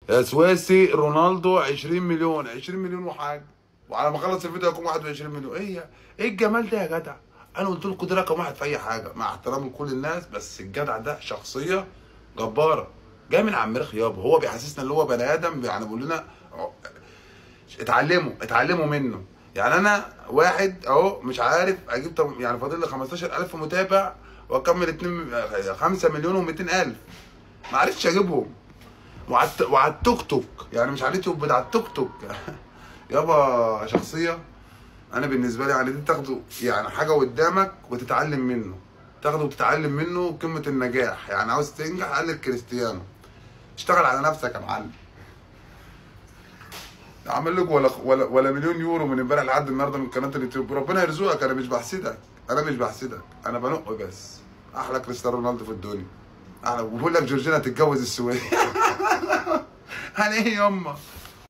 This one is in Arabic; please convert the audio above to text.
يا سواسي رونالدو 20 مليون، 20 مليون وحاجه، وعلى ما اخلص الفيديو هيكون 21 مليون. ايه الجمال ده يا جدع؟ انا قلت لكم ده رقم واحد في اي حاجه، مع احترامي لكل الناس، بس الجدع ده شخصيه جباره، جاي من على المريخ يابا. هو بيحسسنا اللي هو بني ادم، يعني بيقول لنا اتعلموا منه. يعني انا واحد اهو مش عارف اجيب، يعني فاضل لي 15,000 متابع واكمل 5 مليون و200 الف، ما عرفتش اجيبهم. وعلى التوك توك، يعني مش على اليوتيوب، بتاع التوك توك يابا شخصيه. انا بالنسبه لي يعني دي تاخده يعني حاجه قدامك وتتعلم منه، تاخده وتتعلم منه قمه النجاح. يعني عاوز تنجح قلد كريستيانو، اشتغل على نفسك يا معلم. عامل لك ولا مليون يورو من امبارح لحد النهارده من قناه اليوتيوب. ربنا يرزقك، انا مش بحسدك، انا بنق بس. احلى كريستيانو رونالدو في الدنيا، احلى. وبقول لك جورجينا تتجوز السويد. يعني ايه ياما؟